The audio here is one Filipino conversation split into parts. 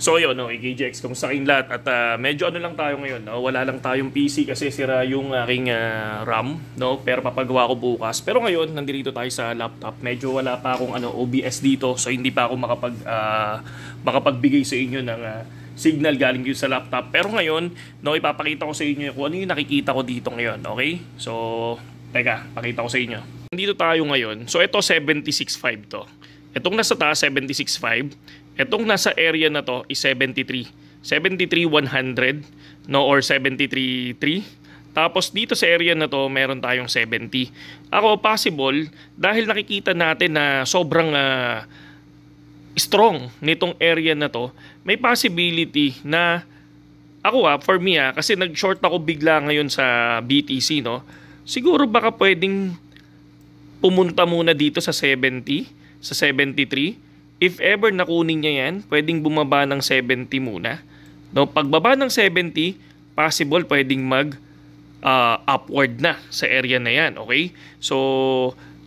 So yun, no, KGX, kumusta kayong lahat? At medyo ano lang tayo ngayon, no? Wala lang tayong PC kasi sira yung aking RAM, no? Pero papagawa ko bukas. Pero ngayon, nandito tayo sa laptop. Medyo wala pa akong OBS dito, so hindi pa ako makapagbigay sa inyo ng signal galing dito sa laptop. Pero ngayon, no, ipapakita ko sa inyo kung ano yung nakikita ko dito ngayon, okay? So, teka, pakita ko sa inyo. Nandito tayo ngayon. So ito 76.5 to. Itong nasa taas 76.5. Itong nasa area na to is 73. 73.100, no, or 73.3. Tapos dito sa area na to, meron tayong 70. Ako, possible, dahil nakikita natin na sobrang strong nitong area na to, may possibility na ako for me kasi nag-short ako bigla ngayon sa BTC, no. Siguro baka pwedeng pumunta muna dito sa 70, sa 73. If ever nakunin niya yan, pwedeng bumaba ng 70 muna. No, pagbaba ng 70, possible pwedeng upward na sa area na yan, okay? So,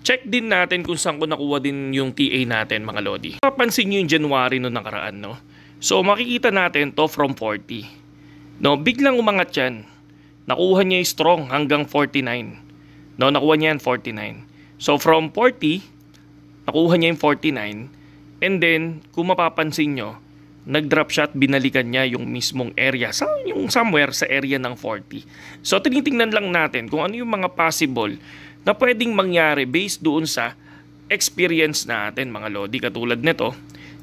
check din natin kung saan ko nakuha din yung TA natin, mga lodi. Papansin niyo yung January no nakaraan, no? So, makikita natin to from 40. No, biglang umangat yan. Nakuha niya yung strong hanggang 49. No, nakuha niya yan 49. So, from 40, nakuha niya yung 49. And then, kung mapapansin nyo, nag-drop shot, binalikan niya yung mismong area, yung somewhere sa area ng 40. So, tinitingnan lang natin kung ano yung mga possible na pwedeng mangyari based doon sa experience natin, mga lodi. Katulad nito,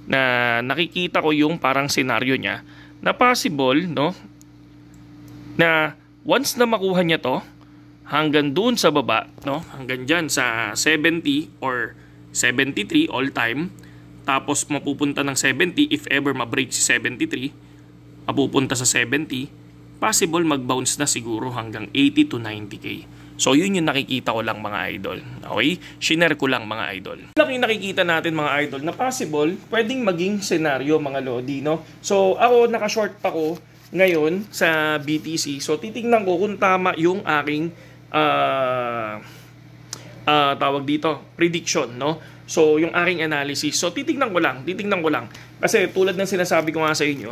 na nakikita ko yung parang senaryo niya na possible, no, na once na makuha niya to, hanggang doon sa baba, no, hanggang dyan sa 70 or 73 all time, tapos mapupunta ng 70, if ever ma-break si 73, mapupunta sa 70, possible mag-bounce na siguro hanggang 80 to 90k. So yun yung nakikita ko lang, mga idol. Okay? Shinare ko lang, mga idol. Lang yung nakikita natin, mga idol, na possible pwedeng maging senaryo, mga lodi, no? So ako, naka-short ako ngayon sa BTC. So titingnan ko kung tama yung aking tawag dito, prediction, no? So, yung aking analysis. So, titingnan ko lang. Kasi tulad ng sinasabi ko nga sa inyo,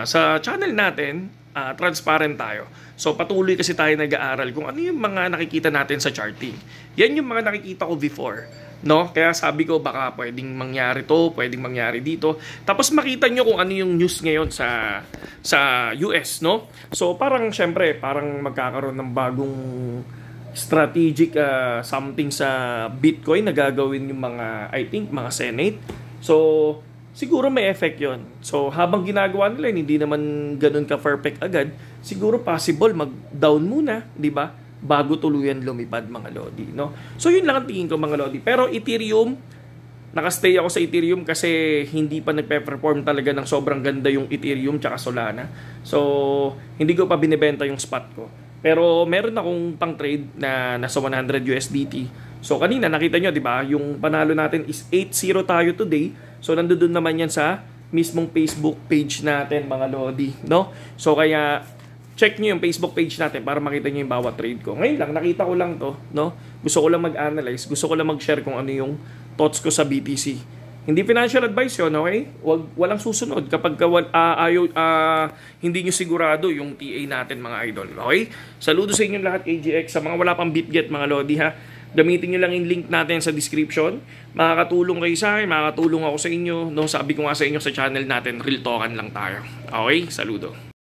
sa channel natin, transparent tayo. So, patuloy kasi tayo nag-aaral kung ano yung mga nakikita natin sa charting. Yan yung mga nakikita ko before, no? Kaya sabi ko, baka pwedeng mangyari to, pwedeng mangyari dito. Tapos makita nyo kung ano yung news ngayon sa US, no? So, parang syempre, parang magkakaroon ng bagong strategic something sa Bitcoin na gagawin yung mga, I think, mga Senate. So, siguro may effect yon. So, habang ginagawa nila, hindi naman ganun ka-perfect agad, siguro possible mag-down muna, di ba? Bago tuluyan lumipad, mga lodi, no? So, yun lang ang tingin ko, mga lodi. Pero Ethereum, nakastay ako sa Ethereum kasi hindi pa nagpe-perform talaga ng sobrang ganda yung Ethereum tsaka Solana. So, hindi ko pa binibenta yung spot ko. Pero meron akong pang-trade na nasa 100 USDT. So kanina nakita nyo, di ba? Yung panalo natin is 8-0 tayo today. So nandoon naman yan sa mismong Facebook page natin, mga lodi, no? So kaya check nyo yung Facebook page natin para makita nyo yung bawat trade ko. Ngayon lang, nakita ko lang to, no? Gusto ko lang mag-analyze, gusto ko lang mag-share kung ano yung thoughts ko sa BTC. Hindi financial advice yun, okay? Walang susunod kapag hindi nyo sigurado yung TA natin, mga idol, okay? Saludo sa inyong lahat, KGX. Sa mga wala pang BitGet, mga lodi, ha? Gamitin nyo lang yung link natin sa description. Makakatulong kayo sa akin, makakatulong ako sa inyo. No? Sabi ko nga sa inyo sa channel natin, real talkan lang tayo. Okay? Saludo.